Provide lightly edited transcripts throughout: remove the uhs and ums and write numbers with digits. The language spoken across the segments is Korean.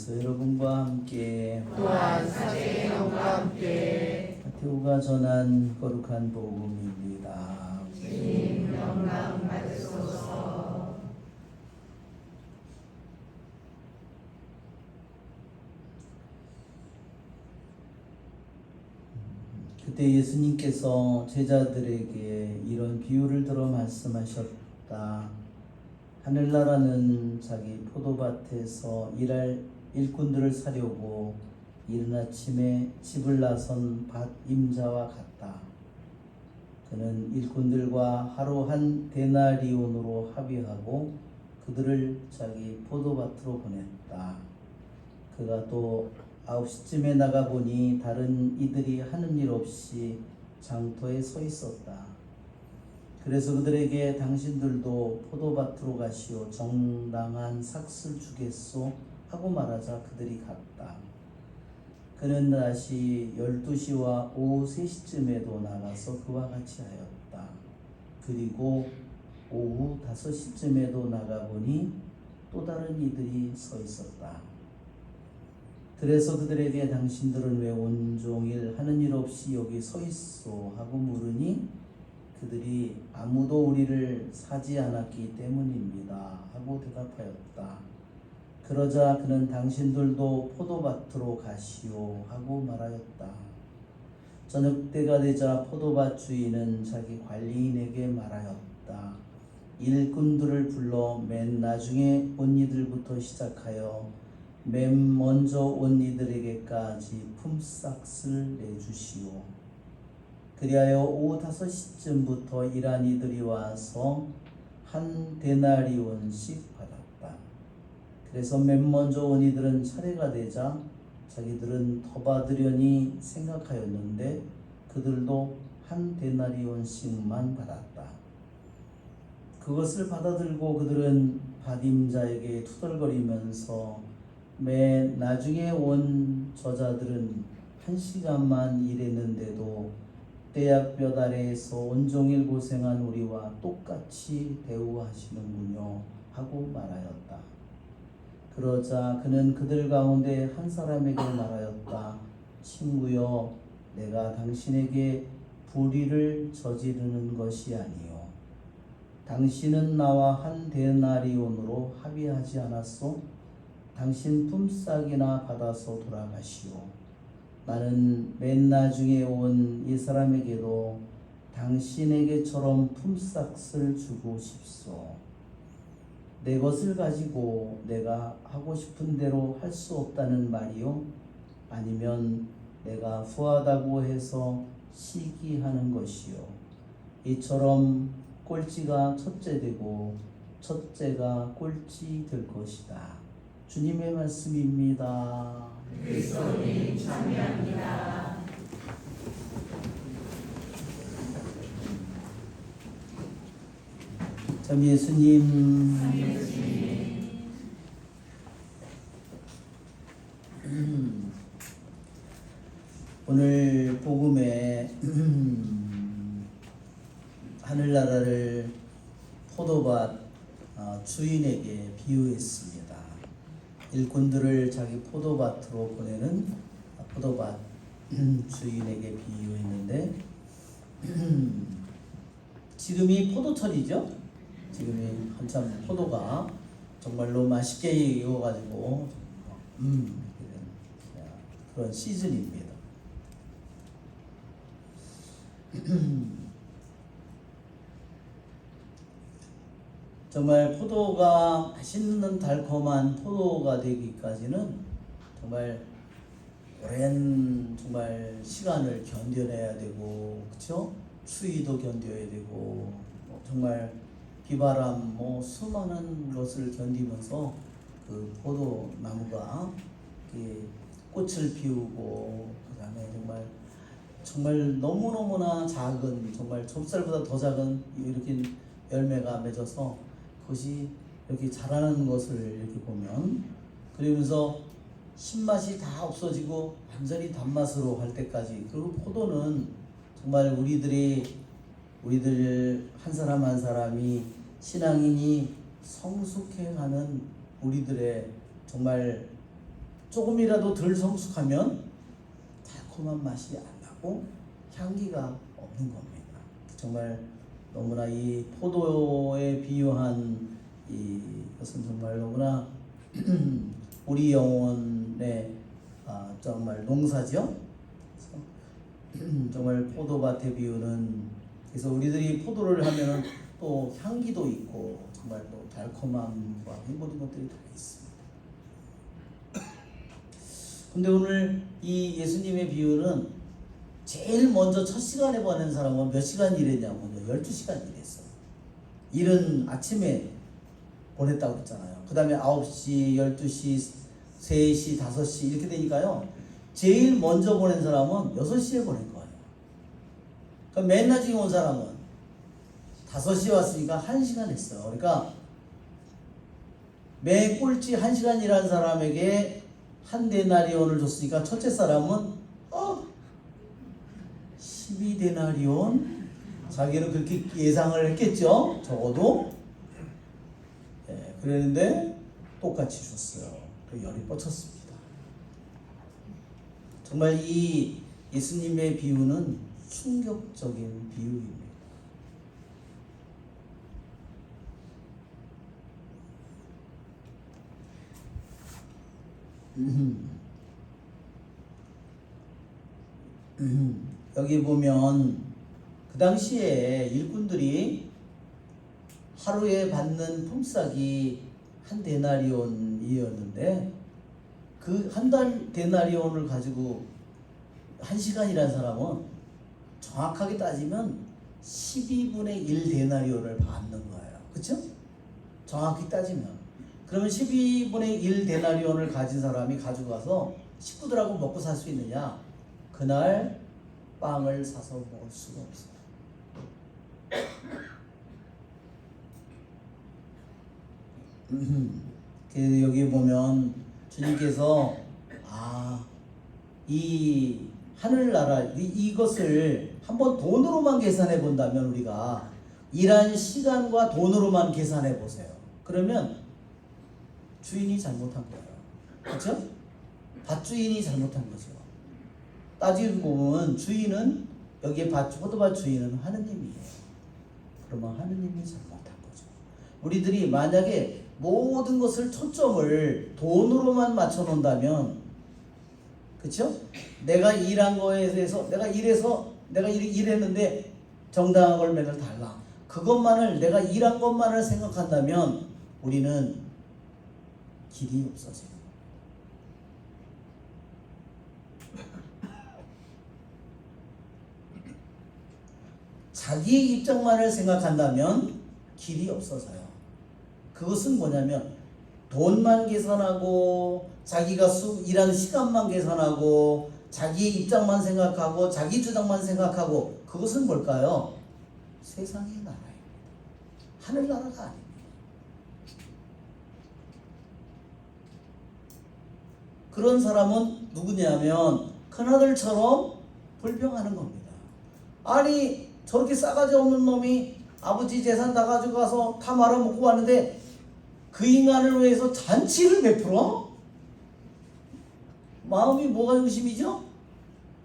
주께서 여러분과 함께 또한 사제의 영과 함께 마테오가 전한 거룩한 복음입니다. 주님 영광 받으소서. 그때 예수님께서 제자들에게 이런 비유를 들어 말씀하셨다. 하늘나라는 자기 포도밭에서 일할 일꾼들을 사려고 이른 아침에 집을 나선 밭 임자와 같다. 그는 일꾼들과 하루 한 데나리온으로 합의하고 그들을 자기 포도밭으로 보냈다. 그가 또 9시쯤에 나가보니 다른 이들이 하는 일 없이 장터에 서 있었다. 그래서 그들에게 당신들도 포도밭으로 가시오. 정당한 삭슬 주겠소 하고 말하자 그들이 갔다. 그는 다시 12시와 오후 3시쯤에도 나가서 그와 같이 하였다. 그리고 오후 5시쯤에도 나가보니 또 다른 이들이 서 있었다. 그래서 그들에게 당신들은 왜 온종일 하는 일 없이 여기 서 있소 하고 물으니 그들이 아무도 우리를 사지 않았기 때문입니다 하고 대답하였다. 그러자 그는 당신들도 포도밭으로 가시오 하고 말하였다. 저녁 때가 되자 포도밭 주인은 자기 관리인에게 말하였다. 일꾼들을 불러 맨 나중에 온 이들부터 시작하여 맨 먼저 온 이들에게까지 품삯을 내주시오. 그리하여 오후 5시쯤부터 일한 이들이 와서 한 데나리온씩 받았다. 그래서 맨 먼저 온 이들은 차례가 되자 자기들은 더 받으려니 생각하였는데 그들도 한 데나리온씩만 받았다. 그것을 받아들고 그들은 밭임자에게 투덜거리면서 맨 나중에 온 저자들은 1시간만 일했는데도 떼약볕 아래에서 온종일 고생한 우리와 똑같이 대우하시는군요 하고 말하였다. 그러자 그는 그들 가운데 한 사람에게 말하였다. 친구여, 내가 당신에게 불의를 저지르는 것이 아니요. 당신은 나와 한 데나리온으로 합의하지 않았소? 당신 품삯이나 받아서 돌아가시오. 나는 맨 나중에 온 이 사람에게도 당신에게처럼 품삯을 주고 싶소. 내 것을 가지고 내가 하고 싶은 대로 할 수 없다는 말이요? 아니면 내가 후하다고 해서 시기하는 것이요? 이처럼 꼴찌가 첫째 되고 첫째가 꼴찌 될 것이다. 주님의 말씀입니다. 그리스도님 찬미합니다. 참 예수님, 오늘 복음에 하늘나라를 포도밭 주인에게 비유했습니다. 일꾼들을 자기 포도밭으로 보내는 포도밭 주인에게 비유했는데 지금이 포도철이죠. 지금이 한참 포도가 정말로 맛있게 익어가지고 그런 시즌입니다. 정말 포도가 맛있는 달콤한 포도가 되기까지는 정말 오랜 정말 시간을 견뎌내야 되고, 그렇죠? 추위도 견뎌야 되고, 정말 비바람, 수많은 것을 견디면서 그 포도 나무가 꽃을 피우고, 그다음에 정말 너무너무나 작은, 정말 좁쌀보다 더 작은 이렇게 열매가 맺어서 그것이 이렇게 자라는 것을 이렇게 보면, 그러면서 신맛이 다 없어지고 완전히 단맛으로 할 때까지, 그리고 포도는 정말 우리들 한 사람 한 사람이 신앙인이 성숙해가는 우리들의 정말 조금이라도 덜 성숙하면 달콤한 맛이 안 나고 향기가 없는 겁니다. 정말 너무나 이 포도에 비유한 이것은 정말 너무나 우리 영혼의 정말 농사죠. 정말 포도밭에 비유는, 그래서 우리들이 포도를 하면은 또 향기도 있고 정말 또 달콤함과 이 모든 것들이 다 있습니다. 근데 오늘 이 예수님의 비유는 제일 먼저 첫 시간에 보낸 사람은 몇 시간 일했냐면요, 12시간 일했어요. 일은 아침에 보냈다고 그랬잖아요. 그 다음에 9시, 12시, 3시, 5시 이렇게 되니까요, 제일 먼저 보낸 사람은 6시에 보낸 거예요. 그러니까 맨 나중에 온 사람은 5시에 왔으니까 1시간 했어요. 그러니까 매 꼴찌 1시간 일한 사람에게 한 데나리온을 줬으니까 첫째 사람은 12데나리온, 자기는 그렇게 예상을 했겠죠. 적어도. 그랬는데 똑같이 줬어요. 그 열이 뻗쳤습니다. 정말 이 예수님의 비유는 충격적인 비유입니다. 여기 보면 그 당시에 일꾼들이 하루에 받는 품삯이 한 데나리온이었는데 그 한 달 데나리온을 가지고 1시간이라는 사람은 정확하게 따지면 12분의 1 데나리온을 받는 거예요. 그렇죠? 정확히 따지면. 그러면 12분의 1 데나리온을 가진 사람이 가지고 가서 식구들하고 먹고 살 수 있느냐? 그날 빵을 사서 먹을 수가 없어요. 그래서 여기 보면 주님께서 이 하늘나라 이것을 한번 돈으로만 계산해 본다면, 우리가 일한 시간과 돈으로만 계산해 보세요. 그러면 주인이 잘못한 거예요. 그렇죠? 밭주인이 잘못한 거죠. 따지고 보면 주인은, 여기에 포도밭 주인은 하느님이에요. 그러면 하느님이 잘못한 거죠. 우리들이 만약에 모든 것을 초점을 돈으로만 맞춰 놓는다면, 그렇죠? 내가 일한 거에 대해서, 내가 일했는데 정당한 걸 맨날 달라, 그것만을, 내가 일한 것만을 생각한다면 우리는 길이 없어져요. 자기의 입장만을 생각한다면 길이 없어져요. 그것은 뭐냐면 돈만 계산하고 자기가 일하는 시간만 계산하고 자기의 입장만 생각하고 자기 주장만 생각하고, 그것은 뭘까요? 세상의 나라입니다. 하늘나라가 아닙니다. 그런 사람은 누구냐면 큰아들처럼 불평하는 겁니다. 아니 저렇게 싸가지 없는 놈이 아버지 재산 다 가지고 가서 다 말아먹고 왔는데 그 인간을 위해서 잔치를 베풀어? 마음이 뭐가 중심이죠?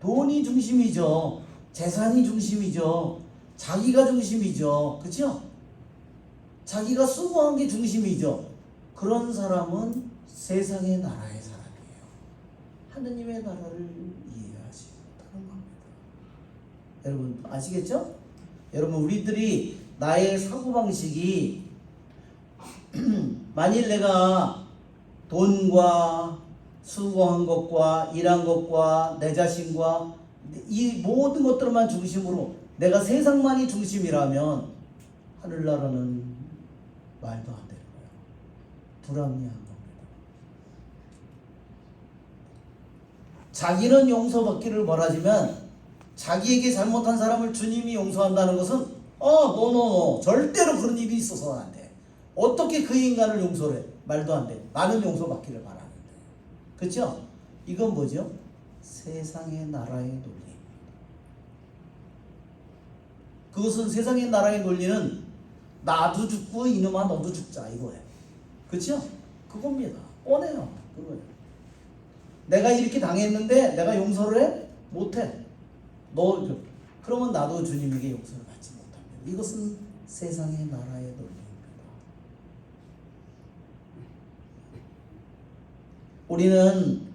돈이 중심이죠. 재산이 중심이죠. 자기가 중심이죠. 그렇죠? 자기가 수고한 게 중심이죠. 그런 사람은 세상의 나라의 사람이에요. 하느님의 나라를 이해하지 못하는 겁니다. 여러분 아시겠죠? 여러분, 우리들이 나의 사고방식이 만일 내가 돈과 수고한 것과 일한 것과 내 자신과 이 모든 것들만 중심으로 내가 세상만이 중심이라면 하늘나라는 말도 안 되는 거예요. 불합리한 겁니다. 자기는 용서받기를 바라지만 자기에게 잘못한 사람을 주님이 용서한다는 것은 절대로 그런 일이 있어서는 안 돼. 어떻게 그 인간을 용서를 해? 말도 안 돼. 나는 용서받기를 바라는데. 그렇죠? 이건 뭐죠? 세상의 나라의 논리. 그것은 세상의 나라의 논리는 나도 죽고 이놈아 너도 죽자 이거예요. 그렇죠? 그겁니다. 뻔해요. 그거예요. 내가 이렇게 당했는데 내가 용서를 해? 못해. 그러면 나도 주님에게 용서를 받지 못합니다. 이것은 세상의 나라의 논리입니다. 우리는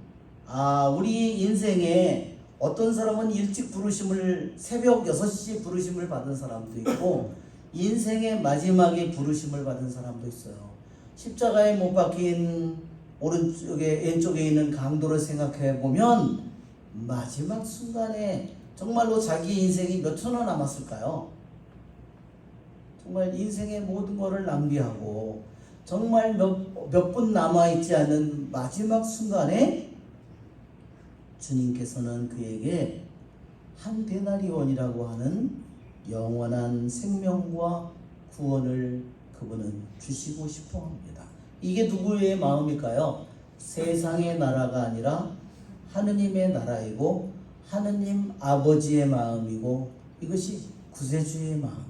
우리 인생에 어떤 사람은 일찍 부르심을 새벽 6시 부르심을 받은 사람도 있고 인생의 마지막에 부르심을 받은 사람도 있어요. 십자가에 못 박힌 왼쪽에 있는 강도를 생각해 보면 마지막 순간에 정말로 자기 인생이 몇 초나 남았을까요? 정말 인생의 모든 것을 낭비하고 정말 몇 분 남아있지 않은 마지막 순간에 주님께서는 그에게 한 데나리온이라고 하는 영원한 생명과 구원을 그분은 주시고 싶어 합니다. 이게 누구의 마음일까요? 세상의 나라가 아니라 하느님의 나라이고 하느님 아버지의 마음이고 이것이 구세주의 마음이고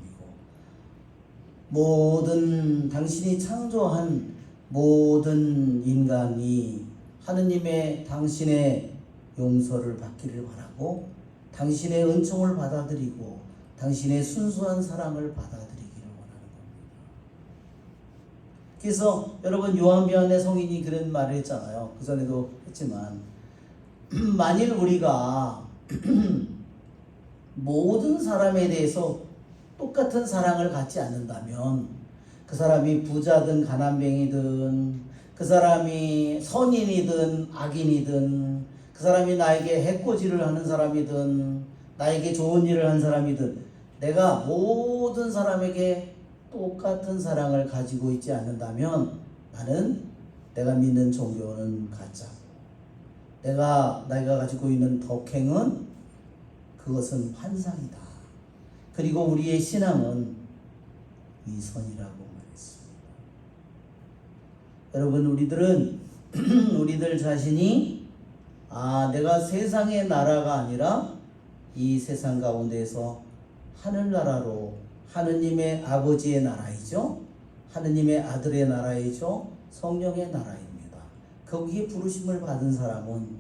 모든 당신이 창조한 모든 인간이 하느님의 당신의 용서를 받기를 바라고 당신의 은총을 받아들이고 당신의 순수한 사랑을 받아들이기를 원하는 겁니다. 그래서 여러분 요한비안의 성인이 그런 말을 했잖아요. 그 전에도 했지만 만일 우리가 모든 사람에 대해서 똑같은 사랑을 갖지 않는다면 그 사람이 부자든 가난뱅이든 그 사람이 선인이든 악인이든 그 사람이 나에게 해코지를 하는 사람이든 나에게 좋은 일을 한 사람이든 내가 모든 사람에게 똑같은 사랑을 가지고 있지 않는다면 나는 내가 믿는 종교는 가짜고 내가 가지고 있는 덕행은 그것은 환상이다. 그리고 우리의 신앙은 위선이라고 말했습니다. 여러분 우리들은 우리들 자신이 내가 세상의 나라가 아니라 이 세상 가운데에서 하늘나라로 하느님의 아버지의 나라이죠. 하느님의 아들의 나라이죠. 성령의 나라입니다. 거기에 부르심을 받은 사람은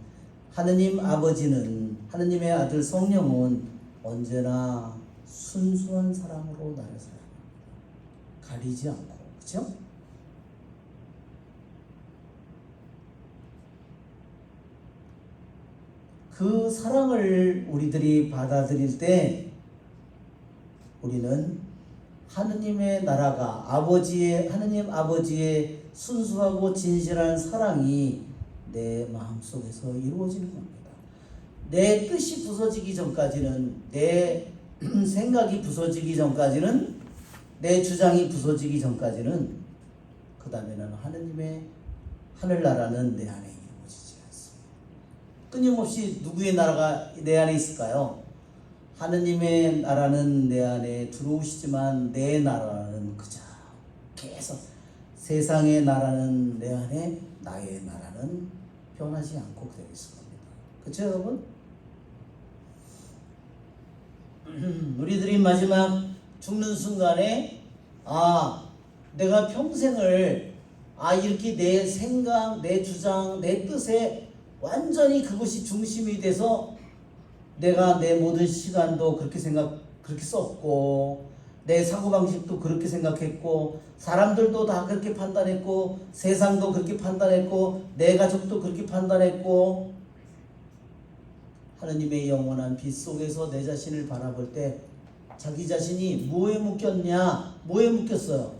하느님 아버지는 하느님의 아들 성령은 언제나 순수한 사랑으로 나를 사랑합니다. 가리지 않고 그렇죠? 그 사랑을 우리들이 받아들일 때 우리는 하느님의 나라가 하느님 아버지의 순수하고 진실한 사랑이 내 마음속에서 이루어지는 겁니다. 내 뜻이 부서지기 전까지는 내 생각이 부서지기 전까지는 내 주장이 부서지기 전까지는 그 다음에는 하느님의 하늘나라는 내 안에 이루어지지 않습니다. 끊임없이 누구의 나라가 내 안에 있을까요? 하느님의 나라는 내 안에 들어오시지만 내 나라는 그저 계속 세상의 나라는 내 안에 나의 나라는 변하지 않고 그대로 있을 겁니다. 그렇죠 여러분? 우리들이 마지막 죽는 순간에 내가 평생을 이렇게 내 생각, 내 주장, 내 뜻에 완전히 그것이 중심이 돼서 내가 내 모든 시간도 그렇게 썼고 내 사고방식도 그렇게 생각했고 사람들도 다 그렇게 판단했고 세상도 그렇게 판단했고 내 가족도 그렇게 판단했고 하느님의 영원한 빛 속에서 내 자신을 바라볼 때 자기 자신이 뭐에 묶였냐? 뭐에 묶였어요?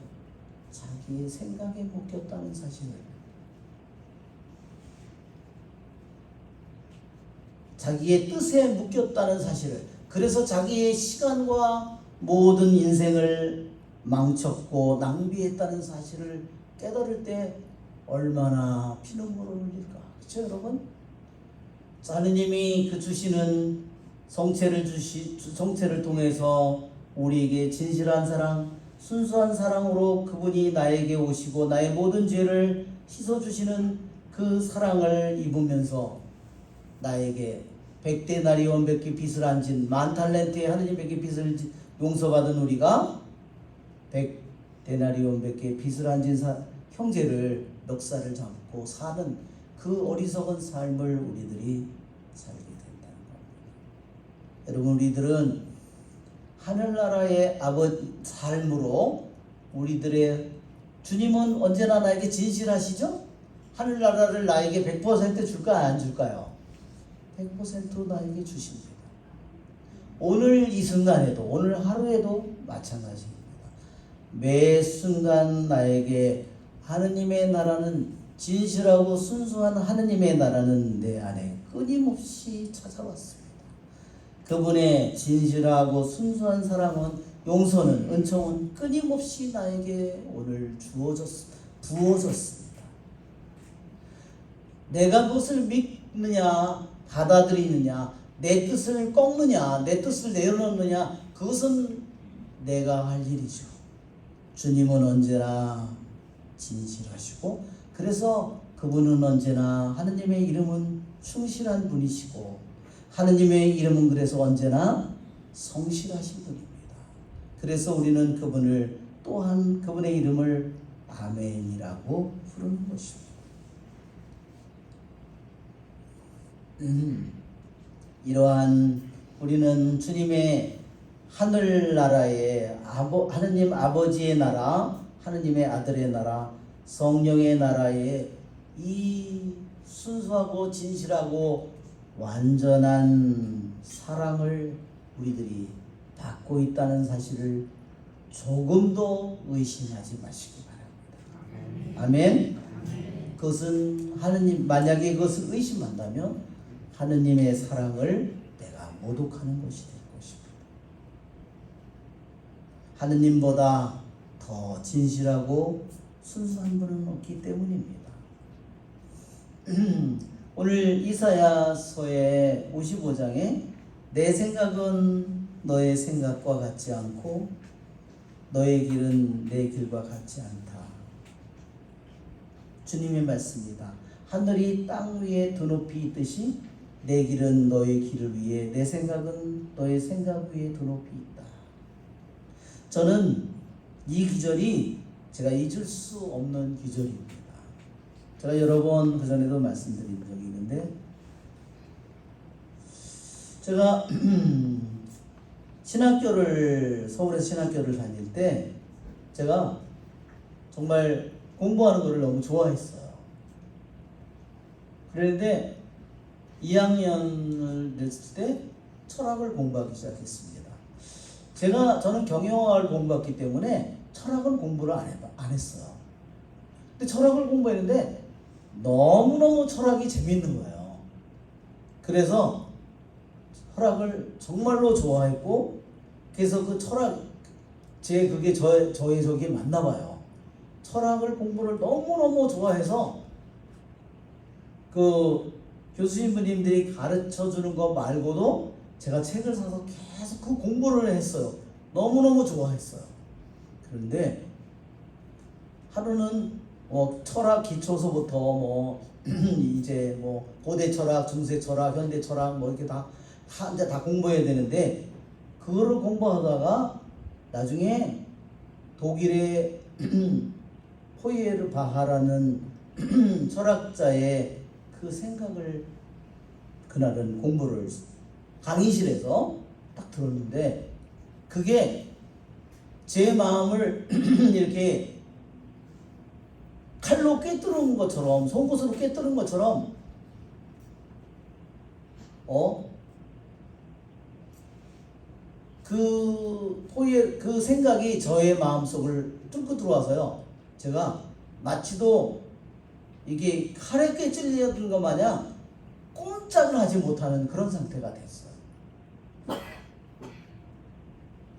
자기의 생각에 묶였다는 사실을 자기의 뜻에 묶였다는 사실을 그래서 자기의 시간과 모든 인생을 망쳤고 낭비했다는 사실을 깨달을 때 얼마나 피눈물을 흘릴까. 그렇죠 여러분? 하느님이 그 주시는 성체를 통해서 우리에게 진실한 사랑, 순수한 사랑으로 그분이 나에게 오시고 나의 모든 죄를 씻어주시는 그 사랑을 입으면서 나에게 100데나리온 밖에 빚을 안 진 만탈렌트의 하느님에게 빚을 용서받은 우리가 100데나리온 밖에 빚을 안 진 형제를 멱살을 잡고 사는 그 어리석은 삶을 우리들이 살게 된다는 겁니다. 여러분, 우리들은 하늘나라의 삶으로 우리들의 주님은 언제나 나에게 진실하시죠? 하늘나라를 나에게 100% 줄까요? 안 줄까요? 100% 나에게 주십니다. 오늘 이 순간에도, 오늘 하루에도 마찬가지입니다. 매 순간 나에게 하느님의 나라는, 진실하고 순수한 하느님의 나라는 내 안에 끊임없이 찾아왔습니다. 그분의 진실하고 순수한 사랑은, 용서는, 은총은 끊임없이 나에게 오늘 부어졌습니다. 내가 그것을 믿느냐, 받아들이느냐, 내 뜻을 꺾느냐, 내 뜻을 내려놓느냐, 그것은 내가 할 일이죠. 주님은 언제나 진실하시고, 그래서 그분은 언제나, 하느님의 이름은 충실한 분이시고, 하느님의 이름은 그래서 언제나 성실하신 분입니다. 그래서 우리는 그분을, 또한 그분의 이름을 아멘이라고 부르는 것입니다. 이러한 우리는 주님의 하늘나라의 하느님 아버지의 나라, 하느님의 아들의 나라, 성령의 나라의 이 순수하고 진실하고 완전한 사랑을 우리들이 받고 있다는 사실을 조금도 의심하지 마시기 바랍니다. 아멘. 그것은 하느님, 만약에 그것을 의심한다면 하느님의 사랑을 내가 모독하는 것이 될 것입니다. 하느님보다 더 진실하고 순수한 분은 없기 때문입니다. 오늘 이사야서의 55장에 내 생각은 너의 생각과 같지 않고 너의 길은 내 길과 같지 않다. 주님의 말씀입니다. 하늘이 땅 위에 드높이 있듯이 내 길은 너의 길을 위에, 내 생각은 너의 생각 위에 드높이 있다. 저는 이 기절이 제가 잊을 수 없는 기절입니다. 제가 여러 번 그전에도 말씀드린 적이 있는데, 제가 서울에서 신학교를 다닐 때 제가 정말 공부하는 것을 너무 좋아했어요. 그런데 2학년을 됐을 때 철학을 공부하기 시작했습니다. 저는 경영학을 공부했기 때문에 철학은 공부를 안 했어요. 근데 철학을 공부했는데 너무너무 철학이 재밌는 거예요. 그래서 철학을 정말로 좋아했고, 그래서 그 철학, 그게 저의 저기 맞나 봐요. 철학을 공부를 너무너무 좋아해서 그 교수님들이 가르쳐 주는 거 말고도 제가 책을 사서 계속 그 공부를 했어요. 너무너무 좋아했어요. 그런데 하루는 철학 기초서부터 이제 고대 철학, 중세 철학, 현대 철학 이렇게 이제 다 공부해야 되는데, 그거를 공부하다가 나중에 독일의 호이에르 바하라는 철학자의 그 생각을 그날은 공부를 강의실에서 딱 들었는데, 그게 제 마음을 이렇게 칼로 꿰뚫은 것처럼, 속옷으로 꿰뚫은 것처럼 그 생각이 저의 마음속을 뚫고 들어와서요, 제가 마치도 이게 칼에 꿰찔리는 것 마냥 꼼짝을 하지 못하는 그런 상태가 됐어요.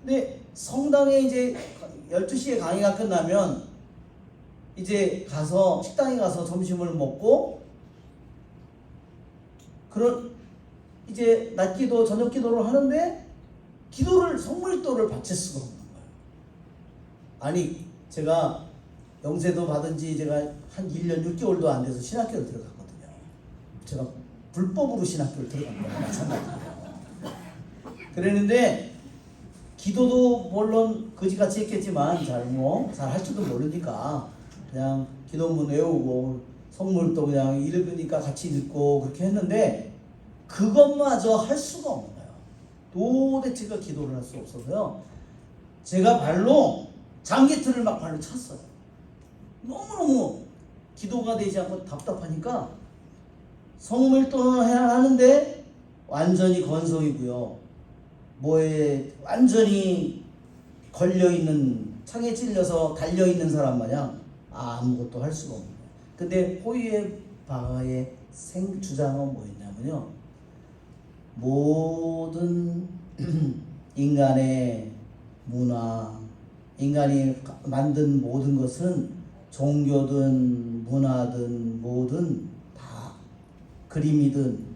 근데 성당에 이제 12시에 강의가 끝나면 이제 식당에 가서 점심을 먹고, 이제 낮기도 저녁 기도를 하는데 성물기도를 바칠 수가 없는 거예요. 아니, 제가 영세도 받은 지 제가 한 1년 6개월도 안 돼서 신학교를 들어갔거든요. 제가 불법으로 신학교를 들어간 거랑 마찬가지예요. 그랬는데 기도도 물론 거지같이 했겠지만 잘 할 줄도 모르니까 그냥 기도문 외우고 성물도 그냥 읽으니까 같이 읽고 그렇게 했는데 그것마저 할 수가 없는 거예요. 도대체 그 기도를 할 수 없어서요. 제가 발로 장기틀을 막 발로 찼어요. 너무너무 기도가 되지 않고 답답하니까 성물도 해야 하는데 완전히 건성이고요. 뭐에 완전히 걸려있는 창에 찔려서 달려있는 사람 마냥 아무것도 할 수가 없는 거예요. 근데 호이의 바하의 주장은 뭐였냐면요. 모든 인간의 문화, 인간이 만든 모든 것은 종교든 문화든 뭐든 다 그림이든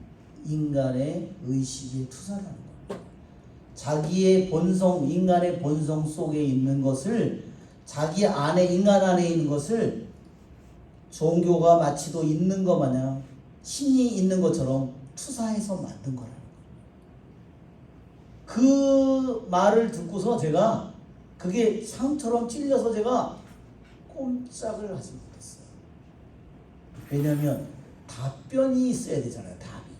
인간의 의식에 투사하는 거예요. 자기의 본성, 인간의 본성 속에 있는 것을 자기 안에, 인간 안에 있는 것을 종교가 마치도 있는 것 마냥 신이 있는 것처럼 투사해서 만든 거라는 거예요. 그 말을 듣고서 제가 그게 상처럼 찔려서 제가 꼼짝을 하지 못했어요. 왜냐하면 답변이 있어야 되잖아요. 답이.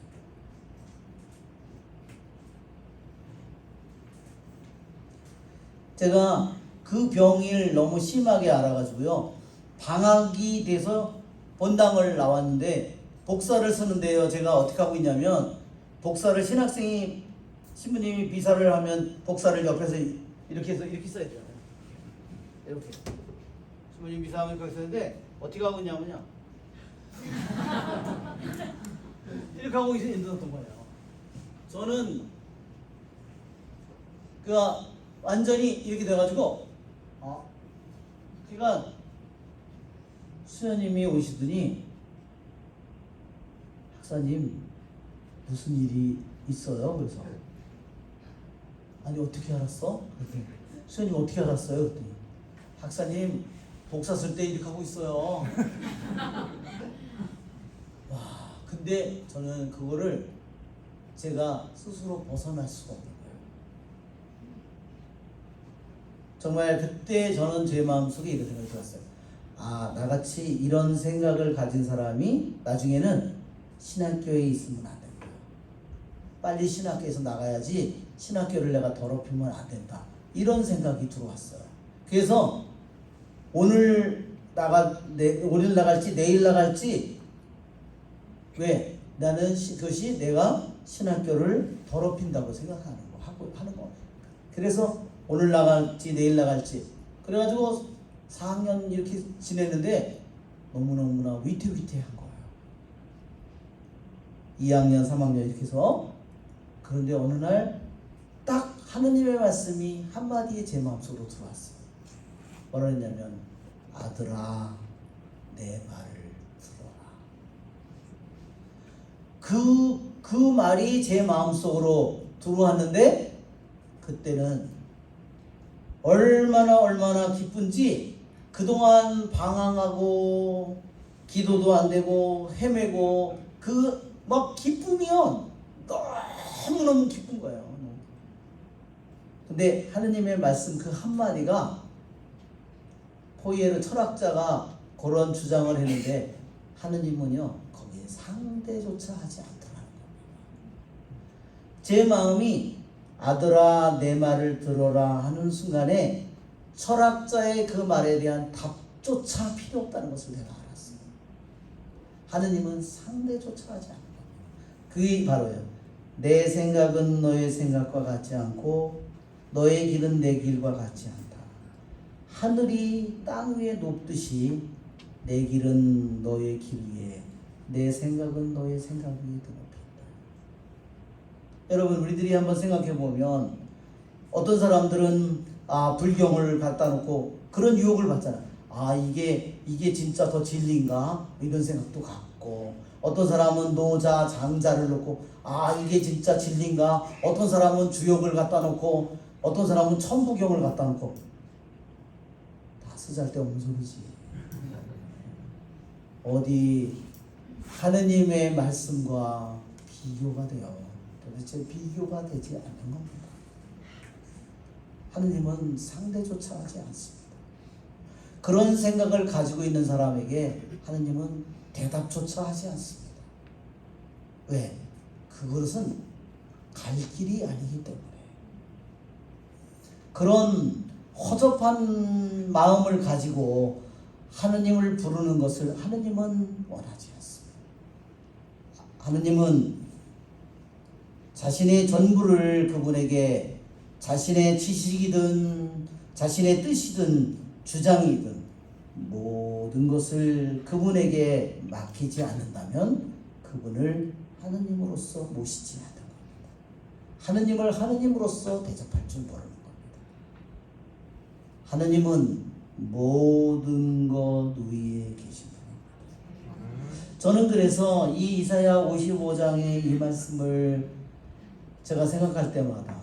제가 그 병을 너무 심하게 알아가지고요. 방학이 돼서 본당을 나왔는데 복사를 쓰는데요. 제가 어떻게 하고 있냐면 복사를 신학생이 신부님이 비사를 하면 복사를 옆에서 이렇게 해서 이렇게 써야 되잖아요. 이렇게. 신부님 비사하면 이렇게 쓰는데 어떻게 하고 있냐면요. 이렇게 하고 있었던 거예요. 저는 그 완전히 이렇게 돼가지고 그러니까 수녀님이 오시더니 박사님 무슨 일이 있어요? 그래서 아니 어떻게 알았어? 그랬더니 수녀님 어떻게 알았어요? 그랬더니 박사님 복사 쓸 때 이렇게 하고 있어요. 와 근데 저는 그거를 제가 스스로 벗어날 수가 없는 거예요. 정말 그때 저는 제 마음속에 이런 생각이 들었어요. 아, 나같이 이런 생각을 가진 사람이 나중에는 신학교에 있으면 안 된다. 빨리 신학교에서 나가야지 신학교를 내가 더럽히면 안 된다. 이런 생각이 들어왔어요. 그래서 오늘 나갈지 내일 나갈지 왜? 나는 그것이 내가 신학교를 더럽힌다고 생각하는 거 하는 거. 그래서 오늘 나갈지 내일 나갈지 그래가지고 4학년 이렇게 지냈는데 너무너무나 위태위태한 거예요. 2학년 3학년 이렇게 해서 그런데 어느 날 딱 하느님의 말씀이 한마디에 제 마음속으로 들어왔어요. 뭐라 했냐면 아들아 내 말을 들어라. 그 말이 제 마음속으로 들어왔는데 그때는 얼마나 기쁜지 그동안 방황하고 기도도 안 되고 헤매고 그 막 기쁨이요 너무너무 기쁜 거예요. 근데 하느님의 말씀 그 한마디가 포이에르 철학자가 그런 주장을 했는데 하느님은요 거기에 상대조차 하지 않더라는 겁니다. 제 마음이 아들아 내 말을 들어라 하는 순간에 철학자의 그 말에 대한 답조차 필요 없다는 것을 내가 알았어요. 하느님은 상대조차 하지 않는 겁니다. 그게 바로요. 내 생각은 너의 생각과 같지 않고 너의 길은 내 길과 같지 않다. 하늘이 땅 위에 높듯이 내 길은 너의 길 위에 내 생각은 너의 생각 위에 높였다. 여러분 우리들이 한번 생각해 보면 어떤 사람들은 불경을 갖다 놓고 그런 유혹을 받잖아. 이게 진짜 더 진리인가? 이런 생각도 갖고 어떤 사람은 노자 장자를 놓고 이게 진짜 진리인가? 어떤 사람은 주역을 갖다 놓고 어떤 사람은 천부경을 갖다 놓고 다 쓰잘데없는 소리지. 어디 하느님의 말씀과 비교가 돼요. 도대체 비교가 되지 않는 겁니다. 하느님은 상대조차 하지 않습니다. 그런 생각을 가지고 있는 사람에게 하느님은 대답조차 하지 않습니다. 왜? 그것은 갈 길이 아니기 때문에. 그런 허접한 마음을 가지고 하느님을 부르는 것을 하느님은 원하지 않습니다. 하느님은 자신의 전부를 그분에게 자신의 지식이든 자신의 뜻이든 주장이든 모든 것을 그분에게 맡기지 않는다면 그분을 하느님으로서 모시지 않는 겁니다. 하느님을 하느님으로서 대접할 줄 모르는 겁니다. 하느님은 모든 것 위에 계신 분입니다. 저는 그래서 이 이사야 55장의 이 말씀을 제가 생각할 때마다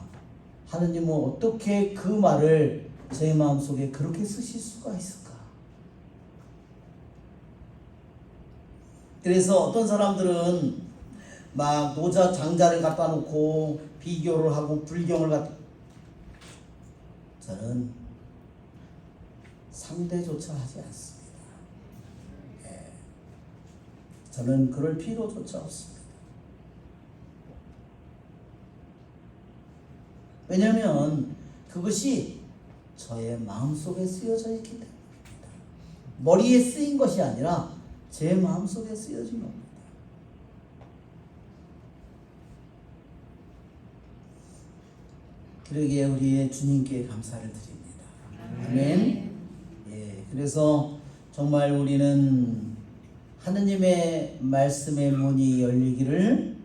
하느님은 어떻게 그 말을 제 마음속에 그렇게 쓰실 수가 있을까? 그래서 어떤 사람들은 막 노자 장자를 갖다 놓고 비교를 하고 불경을 갖다, 저는 상대조차 하지 않습니다. 예. 저는 그럴 필요조차 없습니다. 왜냐하면 그것이 저의 마음속에 쓰여져 있기 때문입니다. 머리에 쓰인 것이 아니라 제 마음속에 쓰여진 겁니다. 그러기에 우리의 주님께 감사를 드립니다. 아멘. 예, 그래서 정말 우리는 하느님의 말씀의 문이 열리기를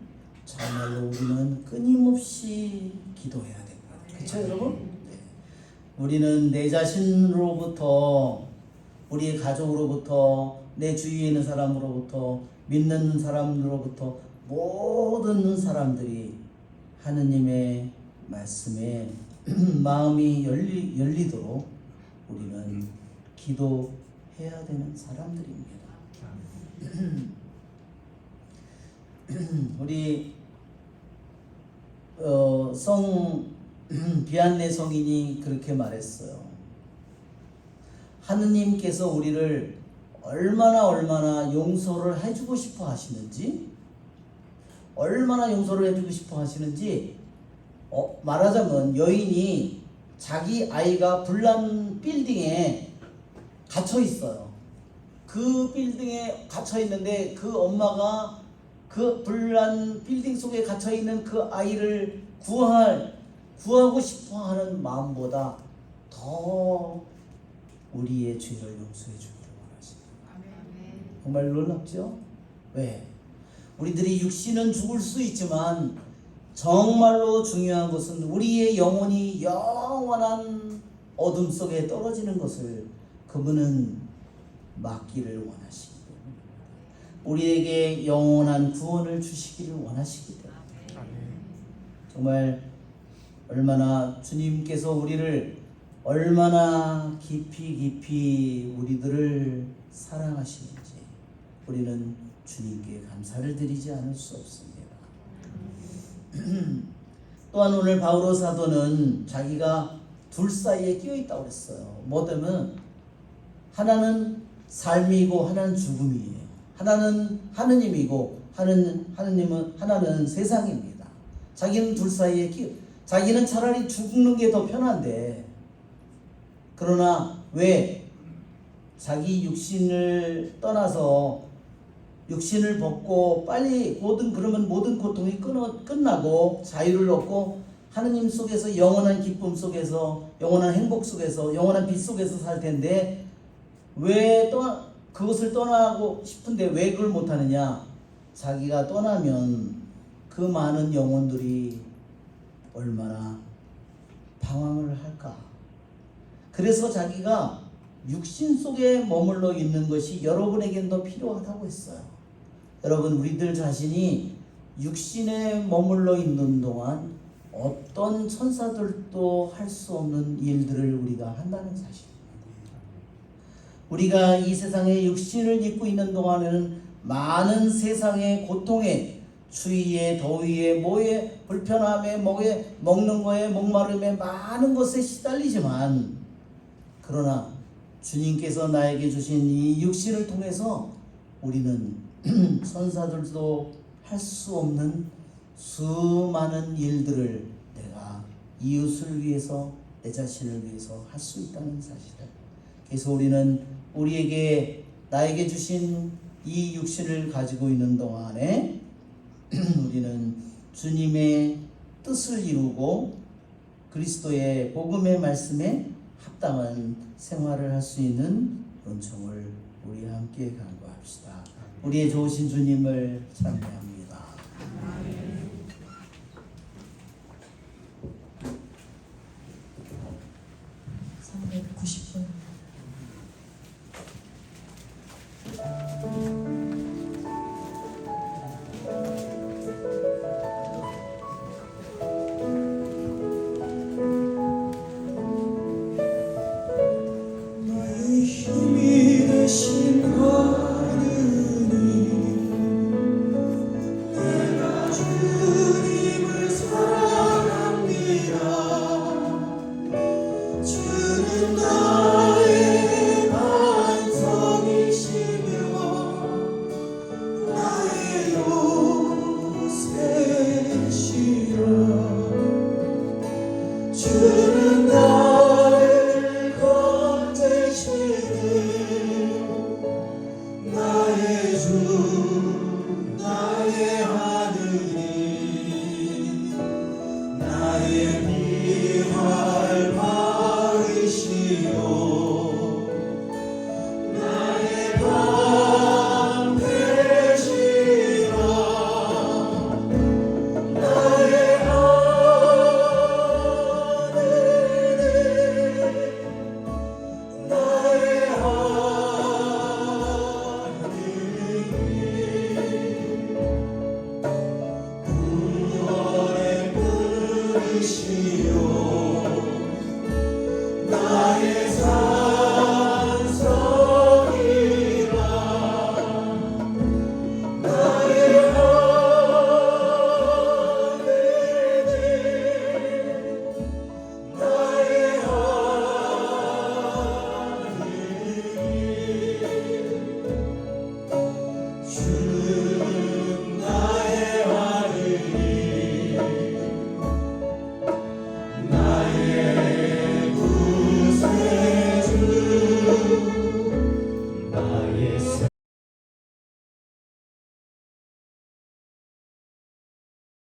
정말로 우리는 끊임없이 기도해야 됩니다. 그렇죠, 여러분? 네. 우리는 내 자신으로부터, 우리의 가족으로부터, 내 주위에 있는 사람으로부터, 믿는 사람으로부터 모든 사람들이 하느님의 말씀에 마음이 열리도록 우리는 기도해야 되는 사람들입니다. 우리 성 비안네 성인이 그렇게 말했어요. 하느님께서 우리를 얼마나 용서를 해주고 싶어 하시는지, 얼마나 용서를 해주고 싶어 하시는지, 말하자면 여인이 자기 아이가 불난 빌딩에 갇혀 있어요. 그 빌딩에 갇혀 있는데 그 엄마가 그 불난 빌딩 속에 갇혀 있는 그 아이를 구하고 싶어 하는 마음보다 더 우리의 죄를 용서해 주기를 원하십니다. 정말 놀랍죠? 왜? 우리들이 육신은 죽을 수 있지만 정말로 중요한 것은 우리의 영혼이 영원한 어둠 속에 떨어지는 것을 그분은 막기를 원하시기 때문입니다. 우리에게 영원한 구원을 주시기를 원하시기 때문에 정말 얼마나 주님께서 우리를 얼마나 깊이 우리들을 사랑하시는지 우리는 주님께 감사를 드리지 않을 수 없습니다. 또한 오늘 바오로 사도는 자기가 둘 사이에 끼어 있다고 그랬어요. 뭐냐면 하나는 삶이고 하나는 죽음이에요. 하나는 하느님이고 하나는 세상입니다. 자기는 둘 사이에 자기는 차라리 죽는 게 더 편한데, 그러나 왜 자기 육신을 떠나서 육신을 벗고 빨리 모든 고통이 끝나고 자유를 얻고 하느님 속에서 영원한 기쁨 속에서 영원한 행복 속에서 영원한 빛 속에서 살 텐데 왜 그것을 떠나고 싶은데 왜 그걸 못하느냐? 자기가 떠나면 그 많은 영혼들이 얼마나 방황을 할까? 그래서 자기가 육신 속에 머물러 있는 것이 여러분에겐 더 필요하다고 했어요. 여러분, 우리들 자신이 육신에 머물러 있는 동안 어떤 천사들도 할 수 없는 일들을 우리가 한다는 사실입니다. 우리가 이 세상에 육신을 입고 있는 동안에는 많은 세상의 고통에, 추위에, 더위에, 뭐에, 불편함에, 뭐에, 먹는 거에, 목마름에 많은 것에 시달리지만, 그러나 주님께서 나에게 주신 이 육신을 통해서 우리는 선사들도 할 수 없는 수많은 일들을 내가 이웃을 위해서 내 자신을 위해서 할 수 있다는 사실을. 그래서 우리는 나에게 주신 이 육신을 가지고 있는 동안에 우리는 주님의 뜻을 이루고 그리스도의 복음의 말씀에 합당한 생활을 할 수 있는 은총을 우리 함께 간구합시다. 우리의 좋으신 주님을 찬양합니다. 390번. 나의 힘이 되신 하느님, 내가 주님을 사랑합니다. 주는 나의 반석이시며 나의 요새시라. 주는 나를 건지시는 나의 주 나의 하느님, 나의 피할 바위시요 나의 방패시라. 나의 나의 하느님, 구원의 분이시요